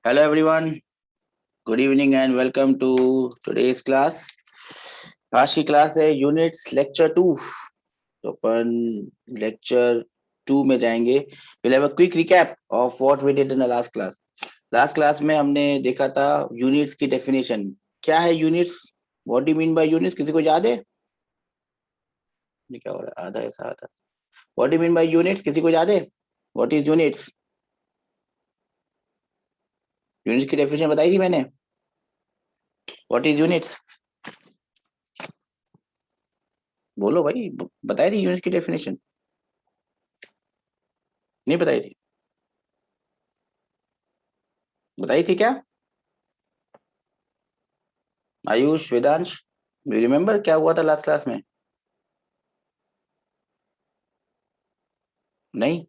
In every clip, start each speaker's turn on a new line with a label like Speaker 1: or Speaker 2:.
Speaker 1: Hello everyone, good evening and welcome to today's class. आज की class है units lecture 2. तो अपन लेक्चर 2 में जाएंगे. we'll have a quick recap of what we did in the last class. Last class में हमने देखा था यूनिट्स की डेफिनेशन. क्या है units? What do you mean by units? किसी को याद है? ये क्या हो रहा है? आधा ऐसा आधा. What do you mean by units? किसी को याद है? What is units? यूनिट्स की डेफिनेशन बताई थी मैंने. What is units? बोलो भाई, बताई थी यूनिट्स की डेफिनेशन? नहीं बताई थी? बताई थी क्या? आयुष, वेदांश, रिमेम्बर क्या हुआ था लास्ट क्लास में? नहीं?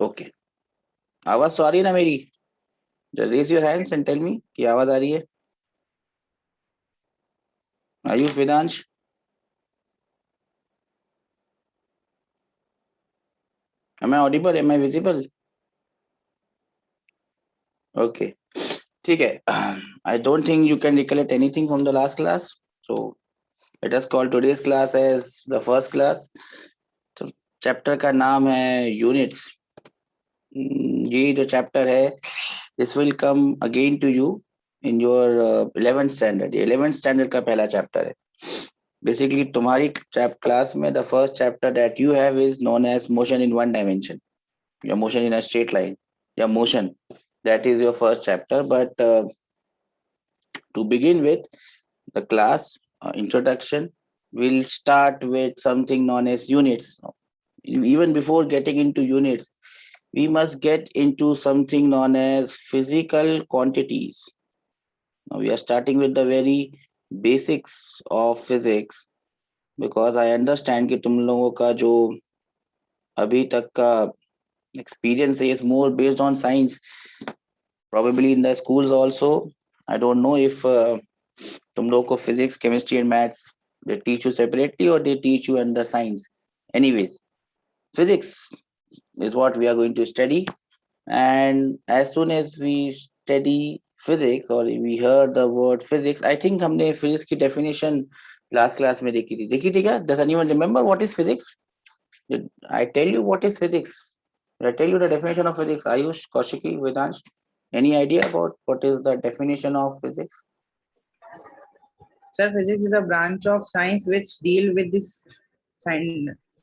Speaker 1: ओके. आवाज तो आ रही है ना मेरी? Raise your hands and tell me कि आवाज आ रही है. Ayush, Vedansh, am I audible? Am I visible? Okay. ठीक है. I don't think you can recollect anything from the last class. So let us call today's class as the first class. तो chapter का नाम है यूनिट्स. ये जो चैप्टर है this will come again to you in your 11th standard. ये 11th standard का पहला चैप्टर है. बेसिकली तुम्हारी क्लास में the first chapter that you have is known as motion in one dimension या motion in a straight line या motion. That is your first chapter. But to begin with the class introduction, we'll start with something known as units. Even before getting into units, we must get into something known as physical quantities. Now we are starting with the very basics of physics because I understand कि तुम लोगों का जो अभी तक का experience is more based on science, probably in the schools also. I don't know if तुम लोगों को physics, chemistry and maths they teach you separately or they teach you under science. Anyways, physics is what we are going to study. And as soon as we study physics or we heard the word physics, I think हमने physics की definition last class में देखी थी क्या? Does anyone remember what is physics? Did I tell you what is physics? Did I tell you the definition of physics? Ayush, Kaushiki, Vedansh, any idea about what is the definition of physics?
Speaker 2: Sir, physics is a branch of science which deal with this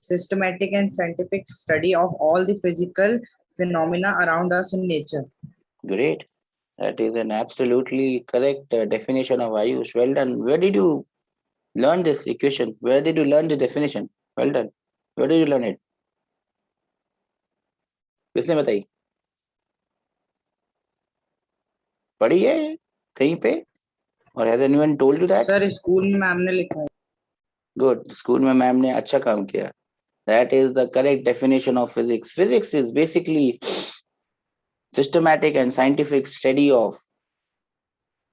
Speaker 2: systematic and scientific study of all the physical phenomena around us in nature.
Speaker 1: Great. That is an absolutely correct definition of Ayush. Well done. Where did you learn this equation? Where did you learn the definition? Well done. Where did you learn it? किसने बताई? पढ़ी है कहीं पे? Or has anyone told you that?
Speaker 2: Sir, school में ma'am ने लिखा है.
Speaker 1: Good. School में मैम ने अच्छा काम किया. That is the correct definition of physics. Physics is basically systematic and scientific study of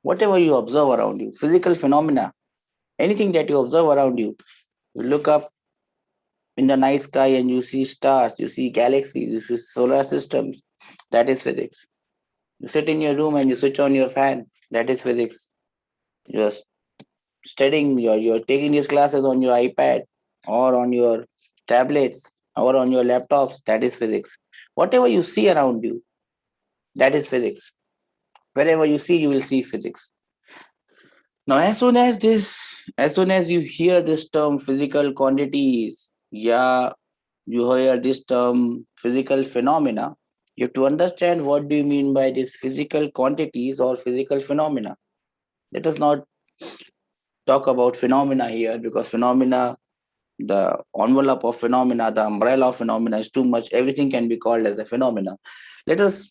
Speaker 1: whatever you observe around you, physical phenomena, anything that you observe around you. You look up in the night sky and you see stars, you see galaxies, you see solar systems. That is physics. You sit in your room and you switch on your fan. That is physics. You're studying, you're taking these classes on your iPad or on your tablets or on your laptops. That is physics. Whatever you see around you, that is physics. Wherever you see, you will see physics. Now, as soon as you hear this term physical quantities, yeah, you hear this term physical phenomena, you have to understand what do you mean by this physical quantities or physical phenomena. Let us not talk about phenomena here because phenomena, the envelope of phenomena, the umbrella of phenomena is too much. Everything can be called as a phenomena. Let us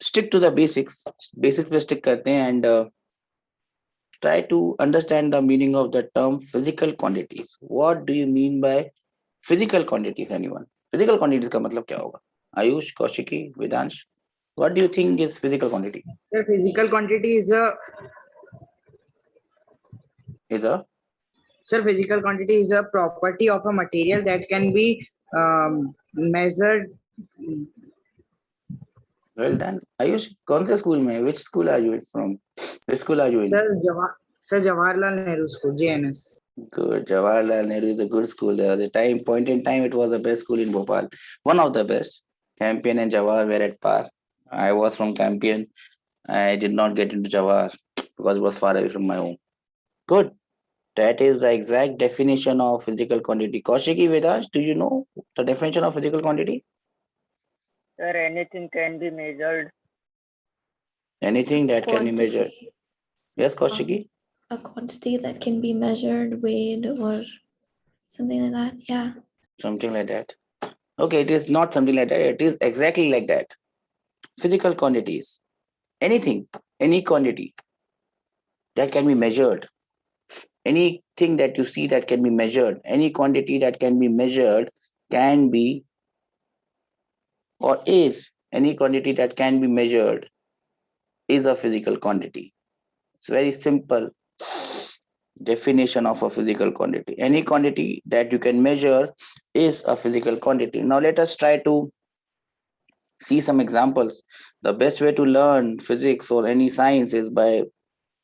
Speaker 1: stick to the basics. Basics पे stick करते हैं and try to understand the meaning of the term physical quantities. What do you mean by physical quantities? Anyone? Physical quantities का मतलब क्या होगा? Ayush, Kaushiki, Vedansh, what do you think is physical quantity?
Speaker 2: The physical quantity is a Sir, physical quantity is a property of a material that can be measured
Speaker 1: Well done. Ayush, कौन से school में? Which school are you from? Which school are you in?
Speaker 2: Sir, Jawaharlal Nehru School, JNS.
Speaker 1: Good. Jawaharlal Nehru is a good school. There was a point in time, it was the best school in Bhopal. One of the best. Campion and Jawahar were at par. I was from Campion. I did not get into Jawahar because it was far away from my home. Good. That is the exact definition of physical quantity. Kaushiki Vedas, do you know the definition of physical quantity?
Speaker 3: Sir, anything can be measured.
Speaker 1: Anything that can be measured.
Speaker 4: Quantity.
Speaker 1: Yes, Kaushiki?
Speaker 4: A quantity that can be measured, weighed, or something like that. Yeah.
Speaker 1: Something like that. Okay, it is not something like that. It is exactly like that. Physical quantities. Anything, any quantity that can be measured. Anything that you see that can be measured, any quantity that can be measured can be or is any quantity that can be measured is a physical quantity. It's very simple definition of a physical quantity. Any quantity that you can measure is a physical quantity. Now let us try to see some examples. The best way to learn physics or any science is by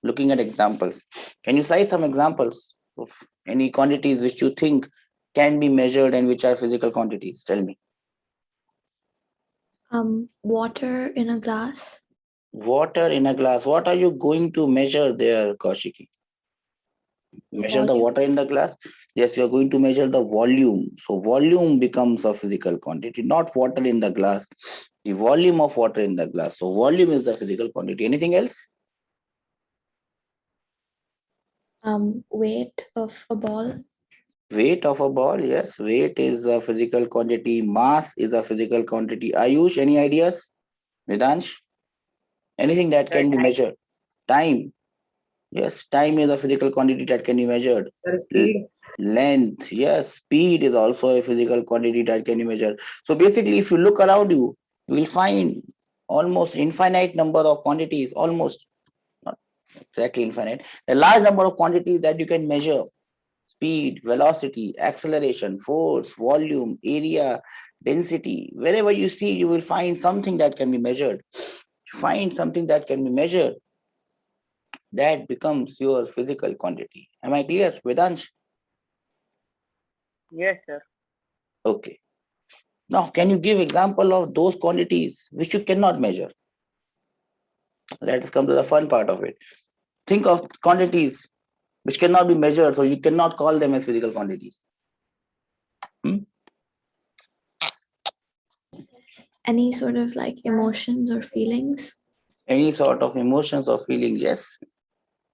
Speaker 1: looking at examples. Can you cite some examples of any quantities which you think can be measured and which are physical quantities? Tell me.
Speaker 4: Water in a glass.
Speaker 1: Water in a glass. What are you going to measure there, Kaushiki? Measure the
Speaker 4: Volume.
Speaker 1: water in the glass? Yes, you're going to measure the volume. So volume becomes a physical quantity, not water in the glass. The volume of water in the glass. So volume is the physical quantity. Anything else?
Speaker 4: Weight of a ball.
Speaker 1: Weight of a ball. Yes, weight is a physical quantity. Mass is a physical quantity. Ayush, any ideas? Nidansh? Anything that can be measured? Time. Yes, time is a physical quantity that can be measured.
Speaker 2: Sir, speed.
Speaker 1: Length. Yes, speed is also a physical quantity that can be measured. So basically, if you look around you, you will find almost infinite number of quantities, almost not exactly infinite, a large number of quantities that you can measure. Speed, velocity, acceleration, force, volume, area, density. Wherever you see, you will find something that can be measured. Find something that can be measured. That becomes your physical quantity. Am I clear, Vedansh?
Speaker 3: Yes, sir.
Speaker 1: Okay. Now, can you give example of those quantities which you cannot measure? Let us come to the fun part of it. Think of quantities which cannot be measured, so you cannot call them as physical quantities.
Speaker 4: Any sort of like emotions or feelings.
Speaker 1: Any sort of emotions or feelings, yes.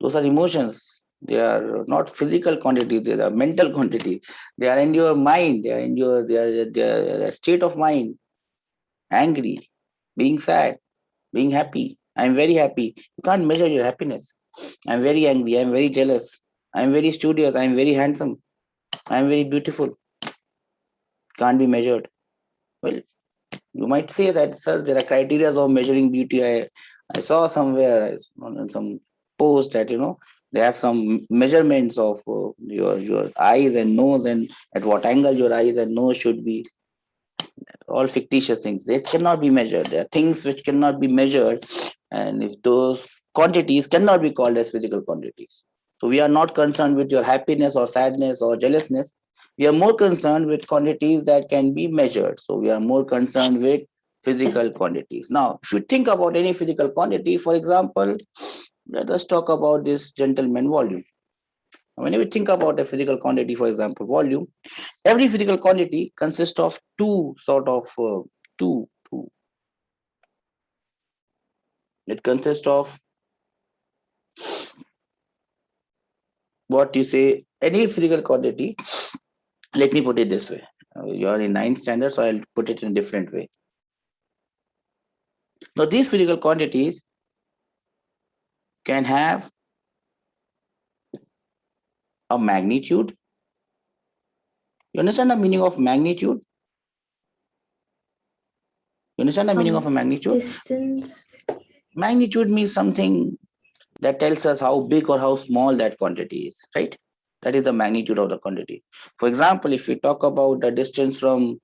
Speaker 1: Those are emotions. They are not physical quantities, they are mental quantities. They are in your mind, they are in your they are a state of mind. Angry, being sad, being happy. I'm very happy. You can't measure your happiness. I'm very angry, I'm very jealous, I'm very studious, I'm very handsome, I'm very beautiful. Can't be measured. Well, you might say that, sir, there are criteria of measuring beauty. I saw somewhere on some post that they have some measurements of your eyes and nose and at what angle your eyes and nose should be. All fictitious things. They cannot be measured. There are things which cannot be measured, and if those quantities cannot be called as physical quantities. So we are not concerned with your happiness or sadness or jealousness. We are more concerned with quantities that can be measured. So we are more concerned with physical quantities. Now, if you think about any physical quantity, for example, let us talk about this gentleman volume. Whenever we think about a physical quantity, for example, volume, every physical quantity consists of two sort of two. It consists of what you say, any physical quantity. Let me put it this way. You are in 9th standard, so I'll put it in a different way. Now, these physical quantities can have a magnitude. You understand the meaning of magnitude? You understand the meaning of a magnitude?
Speaker 4: Distance.
Speaker 1: Magnitude means something that tells us how big or how small that quantity is, right? That is the magnitude of the quantity. For example, if we talk about the distance from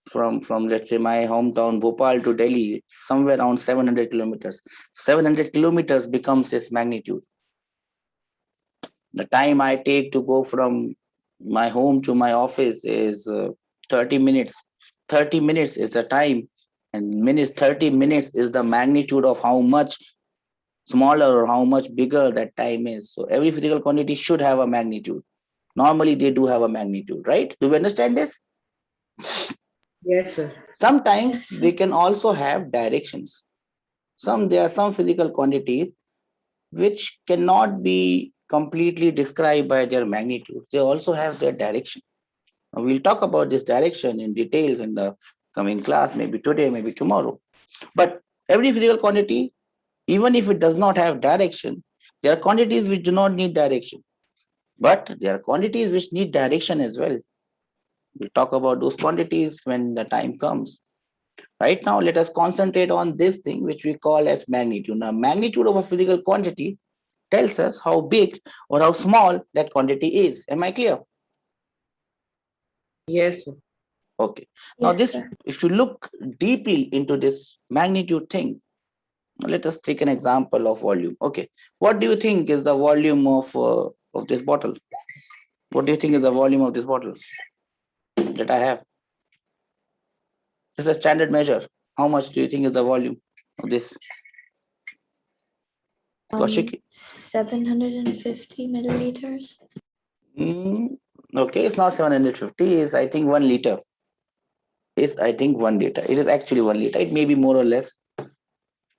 Speaker 1: from let's say my hometown Bhopal to Delhi, somewhere around 700 kilometers. 700 kilometers becomes its magnitude. The time I take to go from my home to my office is 30 minutes. 30 minutes is the time, and 30 minutes is the magnitude of how much smaller or how much bigger that time is. So every physical quantity should have a magnitude. Normally they do have a magnitude, right? Do we understand this?
Speaker 2: Yes, sir.
Speaker 1: Sometimes
Speaker 4: Yes.
Speaker 1: they can also have directions. There are some physical quantities which cannot be completely described by their magnitude. They also have their direction. Now, we'll talk about this direction in details in the coming class, maybe today, maybe tomorrow. But every physical quantity, even if it does not have direction, there are quantities which do not need direction. But there are quantities which need direction as well. We'll talk about those quantities when the time comes. Right now, let us concentrate on this thing which we call as magnitude. Now, magnitude of a physical quantity tells us how big or how small that quantity is. Am I clear?
Speaker 2: Yes, sir.
Speaker 1: Okay. Now,
Speaker 4: Yes, sir.
Speaker 1: if you look deeply into this magnitude thing, let us take an example of volume. Okay. What do you think is the volume of this bottle? What do you think is the volume of this bottle that I have? This is a standard measure. How much do you think is the volume of this? Kaushik?
Speaker 4: 750 milliliters.
Speaker 1: Okay, it's not 750. It's I think 1 liter. Is I think 1 liter. It is actually 1 liter. It may be more or less.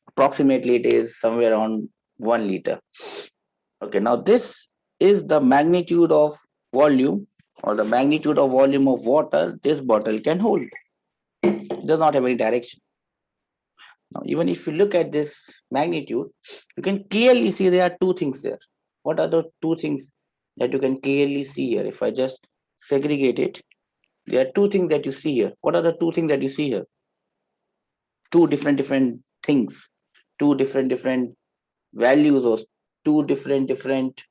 Speaker 1: Approximately, it is somewhere around 1 liter. Okay, now this is the magnitude of volume or the magnitude of volume of water this bottle can hold. It does not have any direction. Now, even if you look at this magnitude, you can clearly see there are two things there. What are the two things that you can clearly see here? If I just segregate it, there are two things that you see here. What are the two things that you see here? Two different things, two different values, or two different,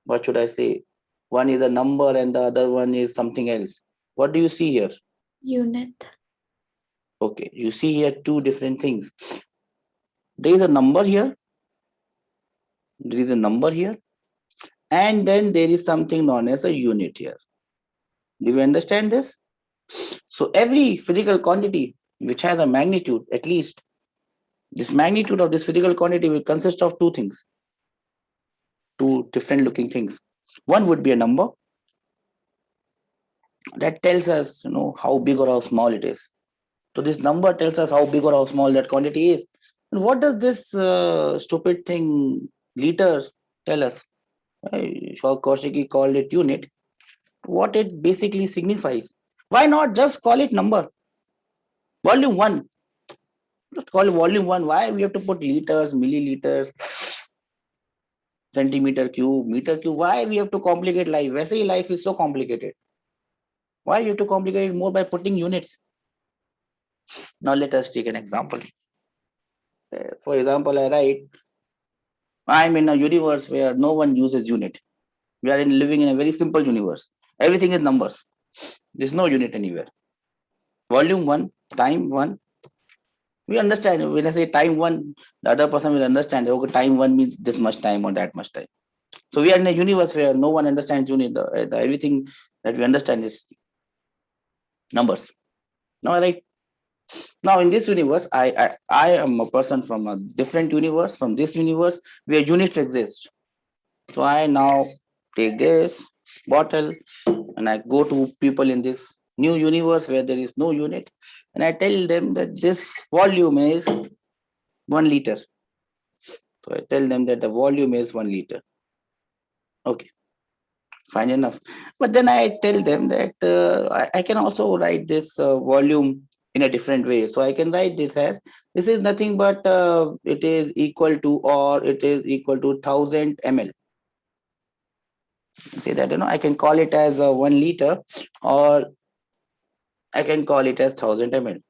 Speaker 1: what should I say? One is a number and the other one is something else. What do you see here?
Speaker 4: Unit.
Speaker 1: Okay, you see here two different things. There is a number here. There is a number here. And then there is something known as a unit here. Do you understand this? So every physical quantity which has a magnitude, at least this magnitude of this physical quantity will consist of two things, two different looking things. One would be a number that tells us, how big or how small it is. So this number tells us how big or how small that quantity is. And what does this stupid thing, liters, tell us? Kaushiki called it unit. What it basically signifies. Why not just call it number? Volume 1. Just call it volume 1. Why we have to put liters, milliliters, centimeter cube, meter cube? Why we have to complicate life? Basically, life is so complicated. Why you have to complicate it more by putting units? Now let us take an example. For example, I write, I'm in a universe where no one uses unit. We are living in a very simple universe. Everything is numbers. There's no unit anywhere. Volume 1, time 1. We understand. When I say time 1, the other person will understand. Okay, time 1 means this much time or that much time. So we are in a universe where no one understands unit. Everything that we understand is numbers. Now, right? Now, in this universe, I am a person from a different universe, from this universe where units exist. So I now take this bottle and I go to people in this new universe where there is no unit, and I tell them that this volume is 1 liter. So I tell them that the volume is 1 liter. Okay, fine enough. But then I tell them that I can also write this volume in a different way. So I can write this as, this is nothing but it is equal to, or it is equal to 1000 ml. Say that, I can call it as 1 liter, or I can call it as 1000 ml.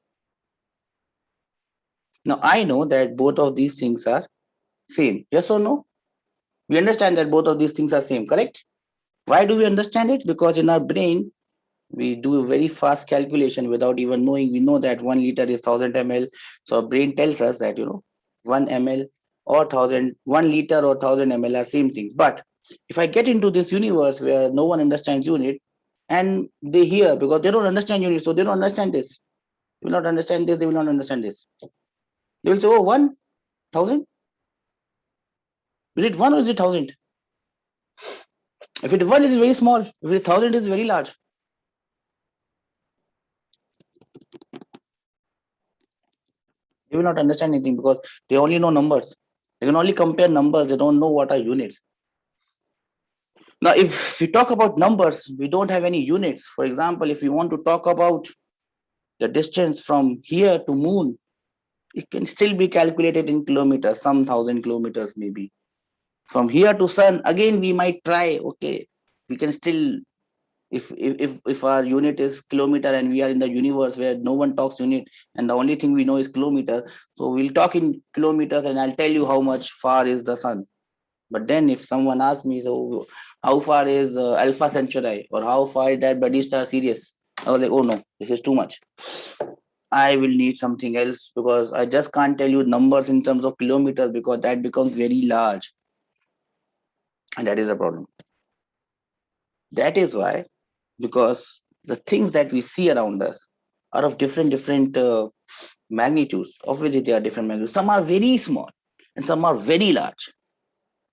Speaker 1: Now I know that both of these things are same. Yes or no? We understand that both of these things are same, correct? Why do we understand it? Because in our brain, We do a very fast calculation without even knowing. We know that 1 liter is 1000 ml. So our brain tells us that, 1 ml or 1 liter or 1000 ml are same things. But if I get into this universe where no one understands unit, and they hear, because they don't understand unit, so they don't understand this. They will not understand this, they will not understand this. They will say, oh, 1000? Is it 1 or is it 1000? If it 1 is very small, if it is 1000 is very large. They will not understand anything because they only know numbers. They can only compare numbers. They don't know what are units. Now, if we talk about numbers, we don't have any units. For example, if we want to talk about the distance from here to moon, it can still be calculated in kilometers, some 1000 kilometers maybe. From here to sun, again, we might try, okay, we can still, if our unit is kilometer and we are in the universe where no one talks unit and the only thing we know is kilometer, so we'll talk in kilometers and I'll tell you how much far is the sun. But then if someone asks me, so how far is Alpha Centauri or how far is that Buddy Star Sirius, I was like, oh no, this is too much. I will need something else because I just can't tell you numbers in terms of kilometers because that becomes very large. And that is a problem. That is why, because the things that we see around us are of different magnitudes, of which they are different magnitudes. Some are very small and some are very large.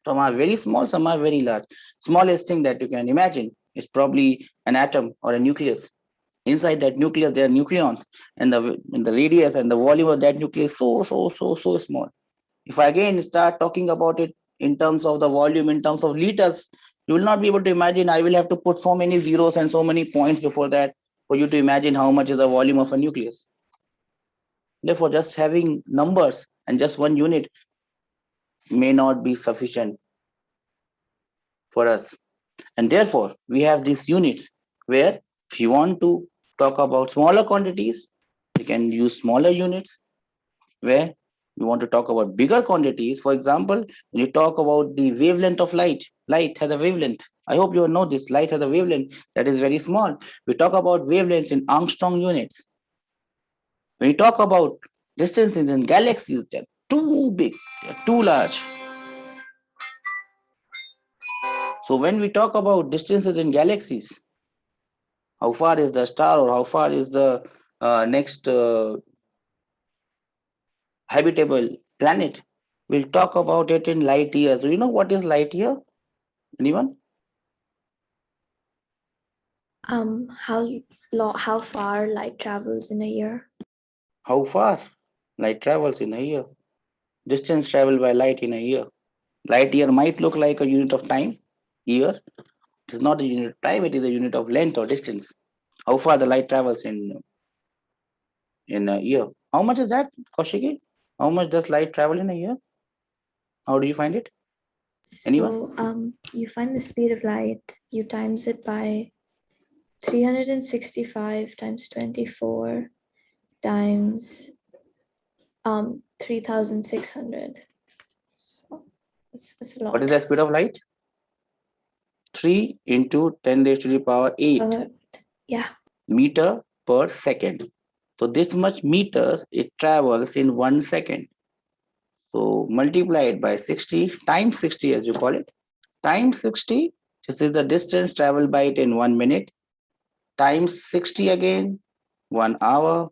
Speaker 1: Some are very small, some are very large. Smallest thing that you can imagine is probably an atom or a nucleus. Inside that nucleus, there are nucleons, and the radius and the volume of that nucleus is so small. If I again start talking about it in terms of the volume, in terms of liters, you will not be able to imagine. I will have to put so many zeros and so many points before that for you to imagine how much is the volume of a nucleus. Therefore, just having numbers and just one unit may not be sufficient for us. And therefore, we have these units where if you want to talk about smaller quantities, you can use smaller units. Where you want to talk about bigger quantities, for example, when you talk about the wavelength of light, light has a wavelength. I hope you know this. Light has a wavelength that is very small. We talk about wavelengths in Armstrong units. When you talk about distances in galaxies, they're too big, they're too large. So when we talk about distances in galaxies, how far is the star or how far is the next habitable planet, we'll talk about it in light years. Do you know what is light year? Anyone?
Speaker 4: How far light travels in a year?
Speaker 1: How far light travels in a year? Distance traveled by light in a year. Light year might look like a unit of time. Year, it is not a unit of time, it is a unit of length or distance. How far the light travels in a year. How much is that, Kaushiki? How much does light travel in a year? How do you find it? Anyone?
Speaker 4: So you find the speed of light, you times it by 365 times 24 times 3600. So it's a lot.
Speaker 1: What is the speed of light? 3 into 10 raised to the power 8
Speaker 4: Yeah.
Speaker 1: meter per second. So this much meters it travels in 1 second. So multiply it by 60 times 60 as you call it. Times 60, this is the distance traveled by it in 1 minute. Times 60 again, 1 hour.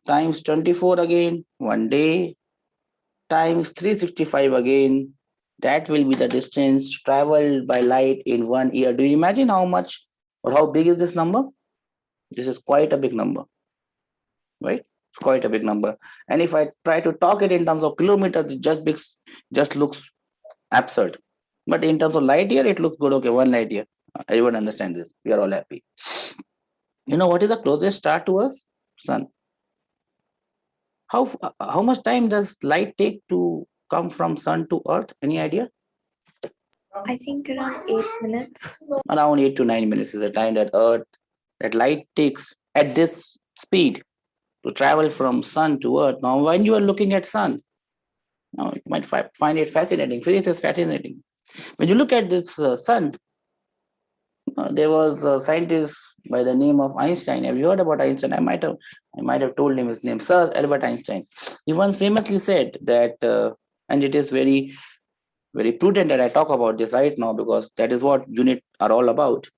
Speaker 1: Times 24 again, 1 day. Times 365 again. That will be the distance traveled by light in 1 year. Do you imagine how much or how big is this number? This is quite a big number, right? It's quite a big number. And if I try to talk it in terms of kilometers, it just looks absurd. But in terms of light year, it looks good. Okay, 1 light year. Everyone understands this. We are all happy. You know what is the closest star to us? Sun. How much time does light take to come from sun to earth? Any idea?
Speaker 4: I think around 8 minutes.
Speaker 1: Around 8 to 9 minutes is the time that light takes at this speed to travel from sun to earth. Now, when you are looking at sun, now you might find it fascinating. Physics is fascinating. When you look at this sun, there was a scientist by the name of Einstein. Have you heard about Einstein? I might have told him his name, Sir Albert Einstein. He once famously said that, and it is very, very prudent that I talk about this right now because that is what unit are all about.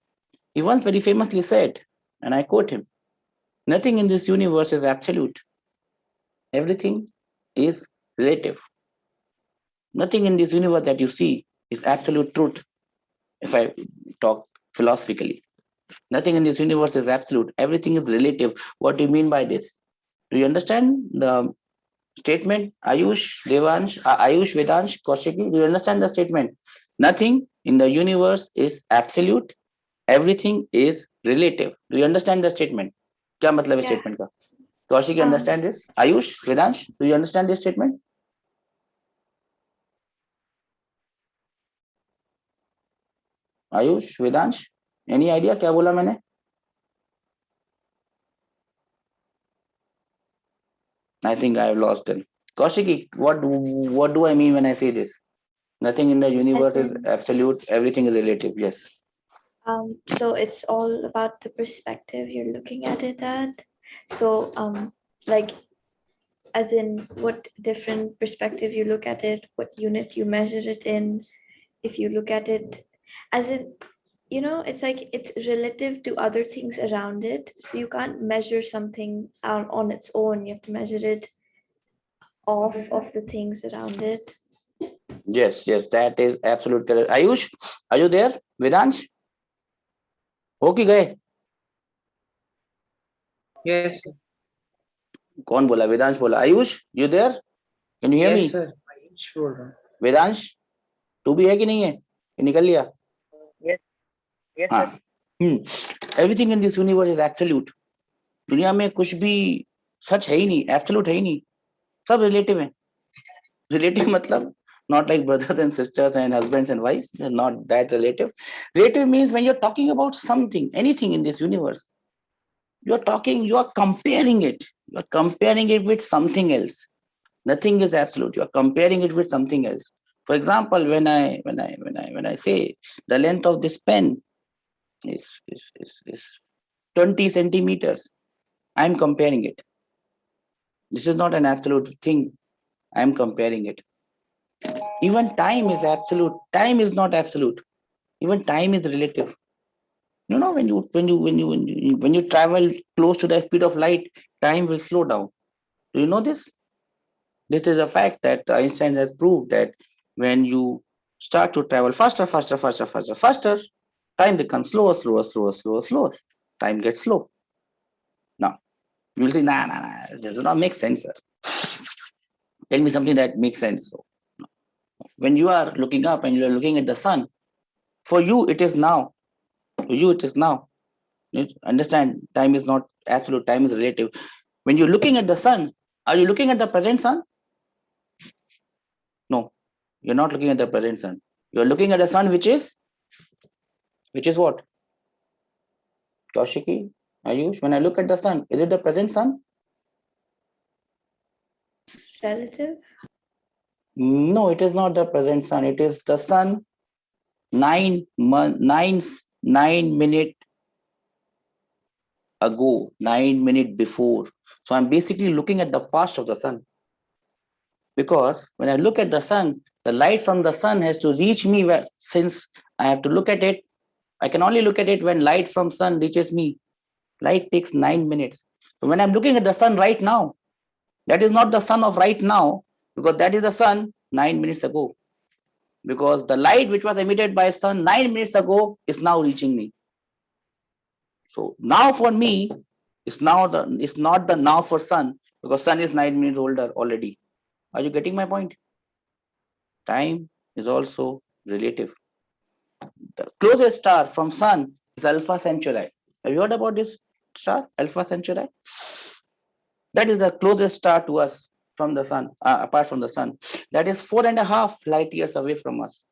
Speaker 1: He once very famously said, and I quote him, "Nothing in this universe is absolute. Everything is relative. Nothing in this universe that you see is absolute truth." If I talk philosophically, nothing in this universe is absolute. Everything is relative. What do you mean by this? Do you understand the statement? Ayush, Devansh, Ayush, Vedansh, Kaushiki, do you understand the statement? Nothing in the universe is absolute. Everything is relative. Do you understand the statement? क्या मतलब है
Speaker 4: Yeah.
Speaker 1: statement का? Kaushiki, understand this? Ayush, Vedansh, do you understand this statement? Ayush, Vedansh, any idea क्या बोला मैंने? I think I have lost them. Kaushiki, what do I mean when I say this? Nothing in the universe is
Speaker 4: in-
Speaker 1: absolute. Everything is relative. Yes.
Speaker 4: So it's all about the perspective you're looking at it at. So like as in what different perspective you look at it, what unit you measure it in. If you look at it as in, it's like it's relative to other things around it. So you can't measure something out on its own. You have to measure it off of the things around it.
Speaker 1: Yes, that is absolute correct. Ayush, are you there? Vedansh? हो कि गए?
Speaker 2: Yes, sir.
Speaker 1: कौन बोला? वेदांश बोला. Ayush, you there? Can you hear me?
Speaker 2: Yes, sir. Ayush बोल रहा हूँ.
Speaker 1: वेदांश, तू भी है कि नहीं है? ये निकल लिया?
Speaker 3: Yes, yes,
Speaker 1: हाँ.
Speaker 3: sir.
Speaker 1: Everything in this universe is absolute. दुनिया में कुछ भी सच है ही नहीं, absolute है ही नहीं. सब relative है. Relative मतलब not like brothers and sisters and husbands and wives. They're not that relative. Relative means when you're talking about something, anything in this universe, you are comparing it. You are comparing it with something else. Nothing is absolute. You are comparing it with something else. For example, when I say the length of this pen is 20 centimeters, I'm comparing it. This is not an absolute thing. I'm comparing it. Even time is absolute. Time is not absolute. Even time is relative. You know, when you travel close to the speed of light, time will slow down. Do you know this? This is a fact that Einstein has proved that when you start to travel faster, time becomes slower. Time gets slow. Now, you'll say, nah, this does not make sense, sir. Tell me something that makes sense. So, when you are looking up and you are looking at the sun, for you, it is now. For you, it is now. You understand, time is not absolute, time is relative. When you're looking at the sun, are you looking at the present sun? No, you're not looking at the present sun. You're looking at the sun, which is what? Kaushiki, Ayush, when I look at the sun, is it the present sun?
Speaker 4: Relative.
Speaker 1: No, it is not the present sun. It is the sun 9 minutes ago, 9 minutes before. So I'm basically looking at the past of the sun. Because when I look at the sun, the light from the sun has to reach me since I have to look at it. I can only look at it when light from sun reaches me. Light takes 9 minutes. So when I'm looking at the sun right now, that is not the sun of right now, because that is the sun 9 minutes ago. Because the light which was emitted by sun 9 minutes ago is now reaching me. So now for me, it's not the now for sun, because sun is 9 minutes older already. Are you getting my point? Time is also relative. The closest star from sun is Alpha Centauri. Have you heard about this star, Alpha Centauri? That is the closest star to us from the sun, apart from the sun. That is 4.5 light years away from us.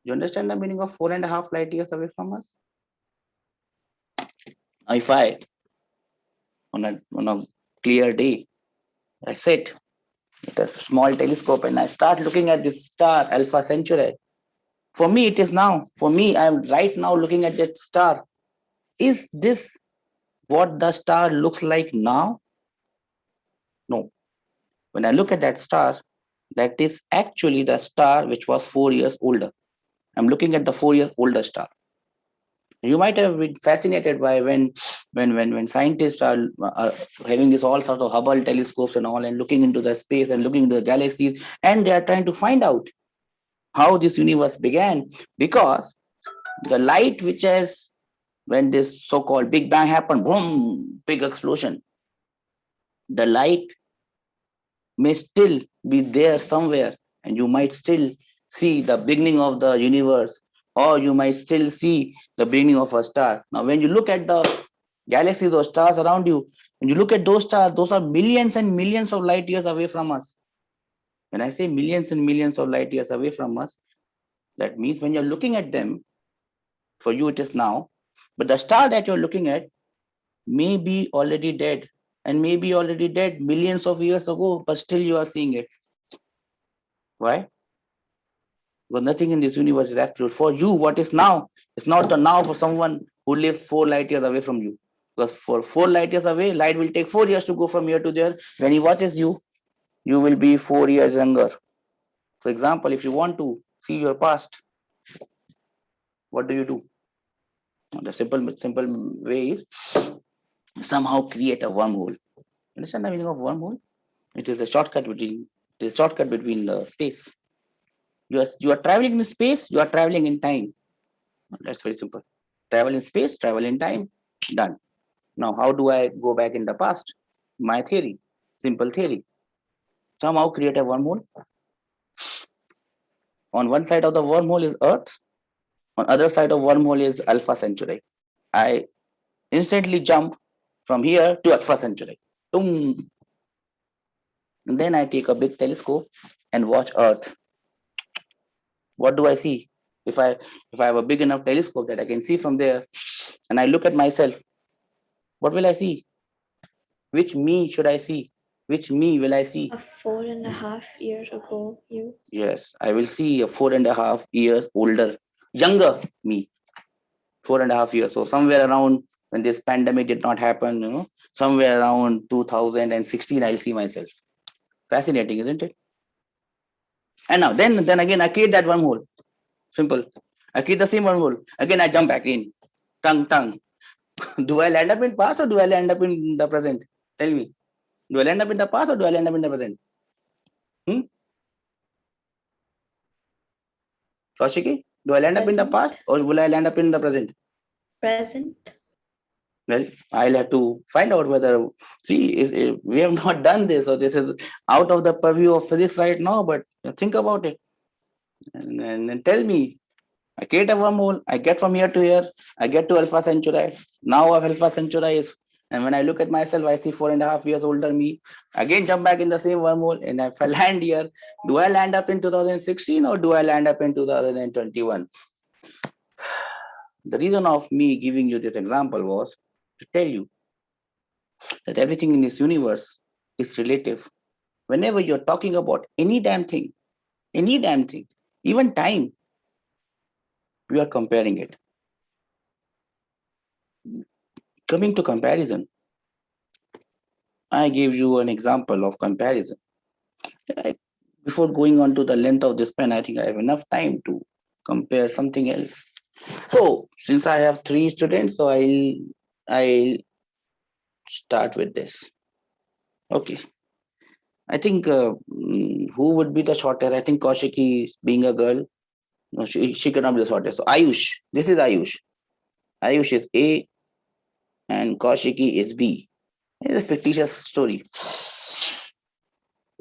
Speaker 1: You understand the meaning of 4.5 light years away from us? Now, if I, on a clear day, I sit with a small telescope and I start looking at this star, Alpha Centauri. For me, it is now. For me, I am right now looking at that star. Is this what the star looks like now? No. When I look at that star, that is actually the star which was 4 years older. I'm looking at the 4 years older star. You might have been fascinated by when scientists are having this all sorts of Hubble telescopes and all, and looking into the space and looking into the galaxies, and they are trying to find out how this universe began, because the light which has, when this so-called Big Bang happened, boom, big explosion, the light may still be there somewhere, and you might still see the beginning of the universe, or you might still see the beginning of a star. Now, when you look at the galaxies or stars around you, when you look at those stars, those are millions and millions of light years away from us. When I say millions and millions of light years away from us, that means when you're looking at them, for you it is now, but the star that you're looking at may be already dead, and may be already dead millions of years ago, but still you are seeing it. Why? Because nothing in this universe is absolute. For you, what is now is not the now for someone who lives 4 light years away from you. Because for 4 light years away, light will take 4 years to go from here to there. When he watches you, you will be 4 years younger. For example, if you want to see your past, what do? The simple way is somehow create a wormhole. Understand the meaning of wormhole? It is a shortcut between the space. You are traveling in space, you are traveling in time. That's very simple. Travel in space, travel in time, done. Now, how do I go back in the past? My theory, simple theory. Somehow create a wormhole. On one side of the wormhole is Earth. On other side of wormhole is Alpha Centauri. I instantly jump from here to Alpha Centauri. Boom. And then I take a big telescope and watch Earth. What do I see? If I have a big enough telescope that I can see from there, and I look at myself, what will I see? Which me should I see? Which me will I see?
Speaker 4: A 4.5 years ago, you.
Speaker 1: Yes, I will see a 4.5 years older, younger me. 4.5 years. So somewhere around when this pandemic did not happen, somewhere around 2016, I'll see myself. Fascinating, isn't it? And now, then again, I create that wormhole. Simple. I create the same wormhole. Again, I jump back in. Tongue. Do I land up in past or do I land up in the present? Tell me. Do I land up in the past or do I land up in the present? Kaushiki, do I land up in the past or will I land up in the present?
Speaker 4: Present.
Speaker 1: Well, I'll have to find out whether, we have not done this, or this is out of the purview of physics right now, but think about it and tell me. I create a wormhole, I get from here to here, I get to Alpha Centauri. Now Alpha Centauri is, and when I look at myself, I see 4.5 years older me. Again, jump back in the same wormhole, and if I land here, do I land up in 2016 or do I land up in 2021? The reason of me giving you this example was to tell you that everything in this universe is relative. Whenever you're talking about any damn thing, even time, we are comparing it. Coming to comparison, I gave you an example of comparison. Before going on to the length of this pen, I think I have enough time to compare something else. So, since I have 3 students, so I'll start with this. Okay. I think who would be the shortest? I think Kaushiki, being a girl, no, she cannot be the shortest. So Ayush, this is Ayush. Ayush is A and Kaushiki is B. It's a fictitious story.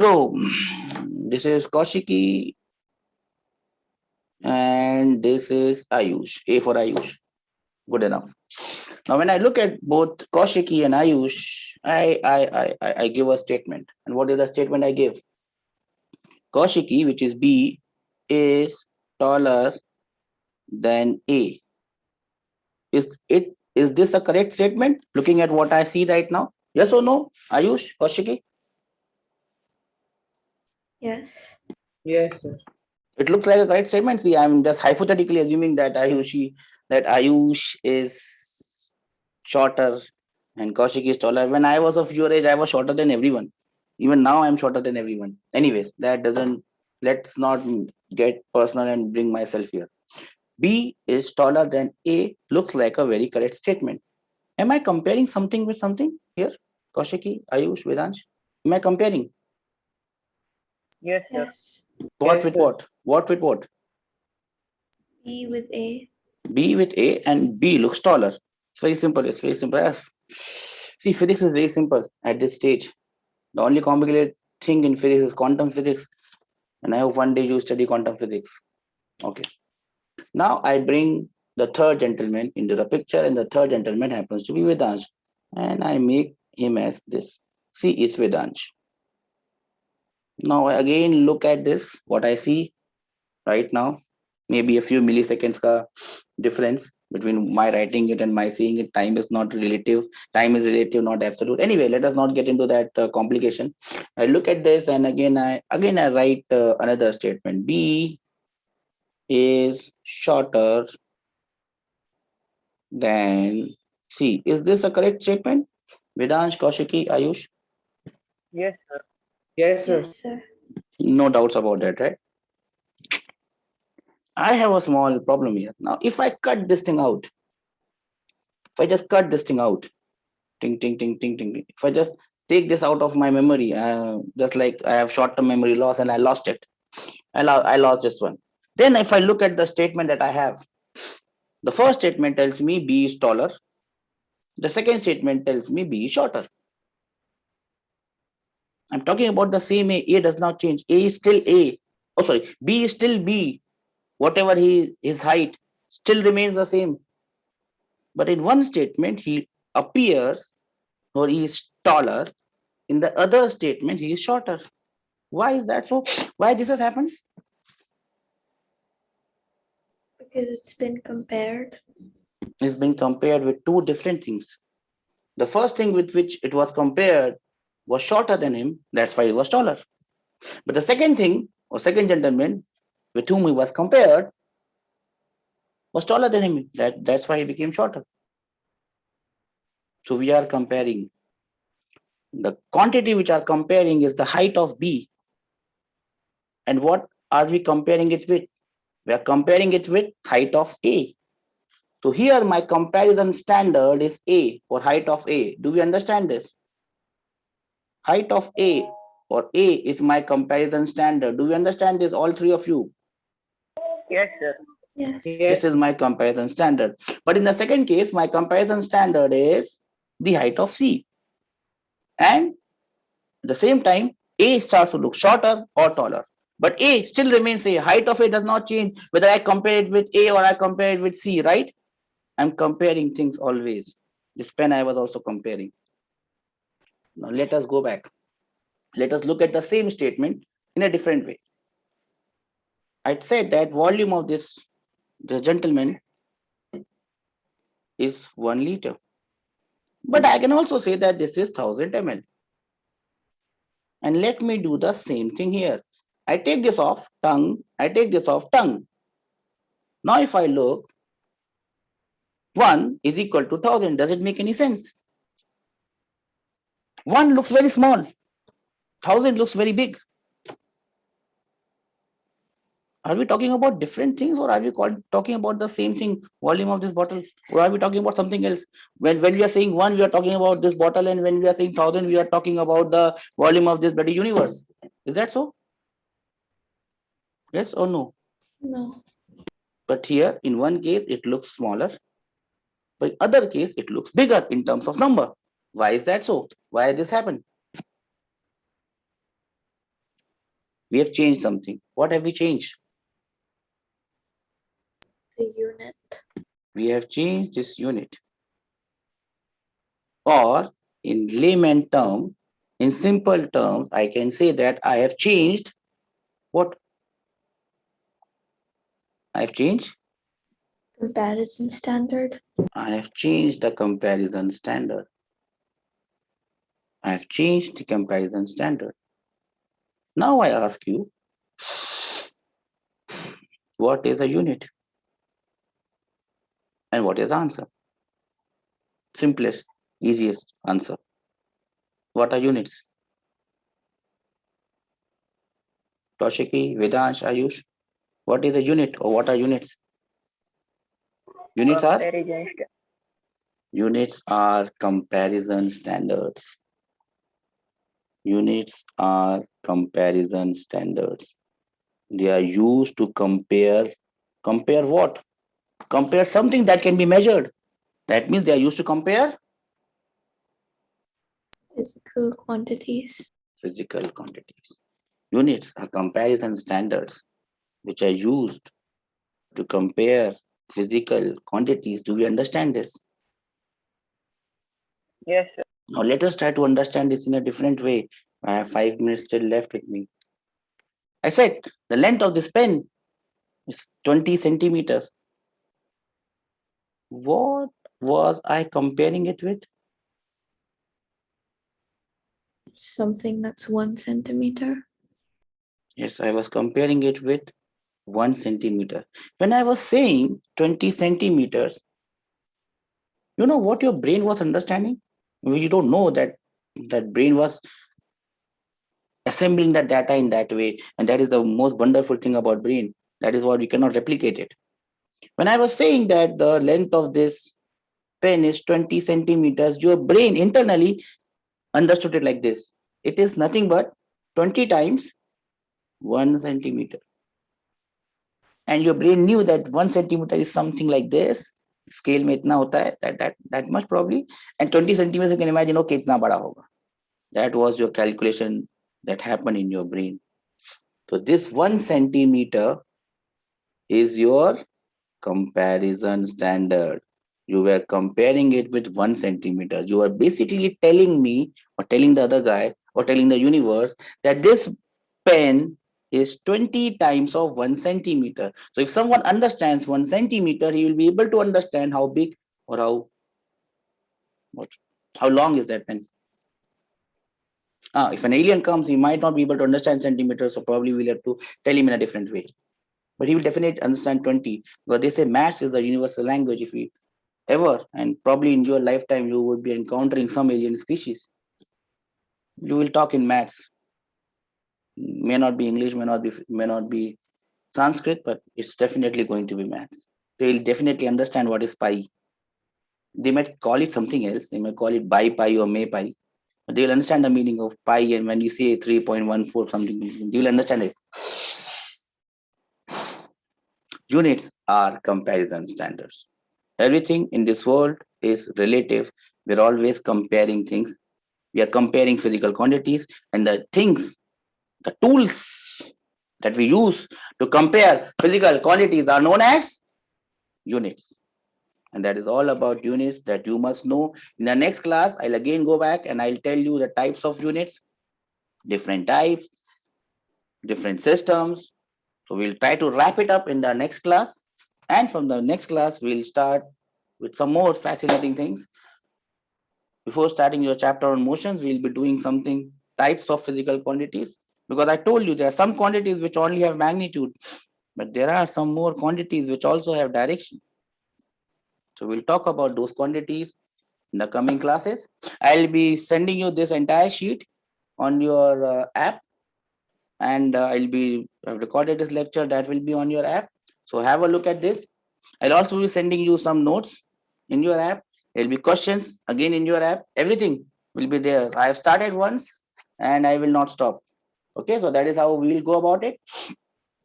Speaker 1: So this is Kaushiki and this is Ayush. A for Ayush. Good enough. Now, when I look at both Kaushiki and Ayush, I give a statement. And what is the statement I give? Kaushiki, which is B, is taller than A. Is this a correct statement? Looking at what I see right now? Yes or no? Ayush, Kaushiki?
Speaker 4: Yes.
Speaker 2: Yes, sir.
Speaker 1: It looks like a correct statement. See, I'm just hypothetically assuming that Ayush is shorter and Kaushik is taller. When I was of your age, I was shorter than everyone. Even now, I'm shorter than everyone. Anyways, that doesn't, let's not get personal and bring myself here. B is taller than A looks like a very correct statement. Am I comparing something with something here? Kaushiki, Ayush, Vedansh? Am I comparing?
Speaker 3: Yes, sir.
Speaker 4: Yes.
Speaker 1: What
Speaker 2: Yes,
Speaker 1: with
Speaker 2: sir.
Speaker 1: what? What with what?
Speaker 4: B with A.
Speaker 1: B with A and B looks taller. It's very simple. It's very simple. See, physics is very simple at this stage. The only complicated thing in physics is quantum physics. And I hope one day you study quantum physics. Okay. Now I bring the third gentleman into the picture, and the third gentleman happens to be Vedansh. And I make him as this. See, it's Vedansh. Now again look at this, what I see right now. Maybe a few milliseconds ka difference between my writing it and my seeing it. Time is not relative. Time is relative, not absolute. Anyway, let us not get into that complication. I look at this, and again I write another statement. B is shorter than C. Is this a correct statement? Vedansh, Kaushiki, Ayush?
Speaker 3: Yes, sir.
Speaker 2: Yes, sir.
Speaker 4: Yes, sir.
Speaker 1: No doubts about that, right? I have a small problem here. Now, if I cut this thing out, if I just cut this thing out, ting, ting, ting, ting, ting, ting, if I just take this out of my memory, just like I have short-term memory loss and I lost it, I lost this one. Then if I look at the statement that I have, the first statement tells me B is taller. The second statement tells me B is shorter. I'm talking about the same A. A does not change. A is still A. Oh, sorry. B is still B. Whatever his height still remains the same. But in one statement, he appears or he is taller. In the other statement, he is shorter. Why is that so? Why this has happened?
Speaker 4: Because it's been compared.
Speaker 1: It's been compared with two different things. The first thing with which it was compared was shorter than him. That's why he was taller. But the second thing, or second gentleman with whom he was compared, was taller than him. That's why he became shorter. So we are comparing. The quantity which are comparing is the height of B. And what are we comparing it with? We are comparing it with height of A. So here my comparison standard is A, or height of A. Do we understand this? Height of A or A is my comparison standard. Do we understand this, all three of you?
Speaker 3: Yes, sir.
Speaker 4: Yes.
Speaker 2: Yes.
Speaker 1: This is my comparison standard. But in the second case, my comparison standard is the height of C. And at the same time, A starts to look shorter or taller. But A still remains A. Height of A does not change whether I compare it with A or I compare it with C, right? I'm comparing things always. This pen I was also comparing. Now let us go back. Let us look at the same statement in a different way. I'd said that volume of the gentleman is 1 liter. But I can also say that this is 1000 ml. And let me do the same thing here. I take this off tongue. I take this off tongue. Now if I look, 1 is equal to 1000. Does it make any sense? 1 looks very small. 1000 looks very big. Are we talking about different things, or are we talking about the same thing, volume of this bottle? Or are we talking about something else? When we are saying 1, we are talking about this bottle, and when we are saying 1000, we are talking about the volume of this bloody universe. Is that so? Yes or no?
Speaker 4: No.
Speaker 1: But here, in one case, it looks smaller. But in other case, it looks bigger in terms of number. Why is that so? Why did this happen? We have changed something. What have we changed?
Speaker 4: The unit.
Speaker 1: We have changed this unit. Or in layman term, in simple terms, I can say that I have changed what? I have changed?
Speaker 4: Comparison standard.
Speaker 1: I have changed the comparison standard. I have changed the comparison standard. Now I ask you, what is a unit? And what is the answer? Simplest. Easiest answer. What are units? Toshiki, Vedansh, Ayush. What is a unit or what are units? Units are comparison standards. Units are comparison standards. They are used to compare what? Compare something that can be measured. That means they are used to compare
Speaker 4: Physical quantities.
Speaker 1: physical quantities. Units are comparison standards which are used to compare physical quantities. Do we understand this?
Speaker 3: Yes, sir.
Speaker 1: Now let us try to understand this in a different way. I have 5 minutes still left with me. I said the length of this pen is 20 centimeters. What was I comparing it with?
Speaker 4: Something that's 1 centimeter.
Speaker 1: Yes, I was comparing it with 1 centimeter. When I was saying 20 centimeters, you know what your brain was understanding? You don't know that brain was assembling the data in that way. And that is the most wonderful thing about brain. That is what we cannot replicate it. When I was saying that the length of this pen is 20 centimeters, your brain internally understood it like this. It is nothing but 20 times 1 centimeter. And your brain knew that 1 centimeter is something like this. Scale में इतना होता है, that much probably. And 20 centimeters, you can imagine, okay, इतना बड़ा होगा. That was your calculation that happened in your brain. So this 1 centimeter is your comparison standard. You were comparing it with 1 centimeter. You are basically telling me or telling the other guy or telling the universe that this pen is 20 times of 1 centimeter. So if someone understands 1 centimeter, he will be able to understand how big or how long is that pen. If an alien comes, he might not be able to understand centimeters, so probably we'll have to tell him in a different way. But he will definitely understand 20, because they say maths is a universal language. If we ever, and probably in your lifetime, you would be encountering some alien species, you will talk in maths. May not be English, may not be Sanskrit, but it's definitely going to be maths. They will definitely understand what is pi. They might call it something else. They might call it bi pi or may pi. But they will understand the meaning of pi, and when you say 3.14 something, they will understand it. Units are comparison standards. Everything in this world is relative. We're always comparing things. We are comparing physical quantities, and the things, the tools that we use to compare physical quantities are known as units. And that is all about units that you must know. In the next class, I'll again go back and I'll tell you the types of units, different types, different systems. So we'll try to wrap it up in the next class. And from the next class, we'll start with some more fascinating things. Before starting your chapter on motions, we'll be doing something types of physical quantities, because I told you there are some quantities which only have magnitude, but there are some more quantities which also have direction. So we'll talk about those quantities in the coming classes. I'll be sending you this entire sheet on your app, and I've recorded this lecture that will be on your app. So have a look at this. I'll also be sending you some notes in your app. There'll be questions again in your app. Everything will be there. I have started once and I will not stop. Okay, so that is how we will go about it.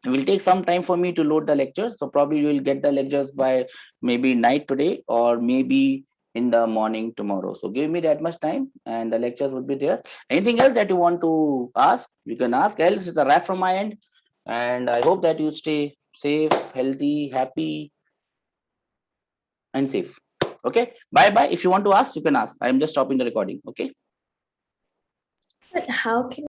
Speaker 1: It will take some time for me to load the lectures. So probably you will get the lectures by maybe night today or maybe in the morning tomorrow. So give me that much time and the lectures would be there. Anything else that you want to ask, you can ask. Else it's a wrap from my end. And I hope that you stay safe, healthy, happy, and safe. Okay, bye. If you want to ask, you can ask. I'm just stopping the recording. Okay.
Speaker 4: But how can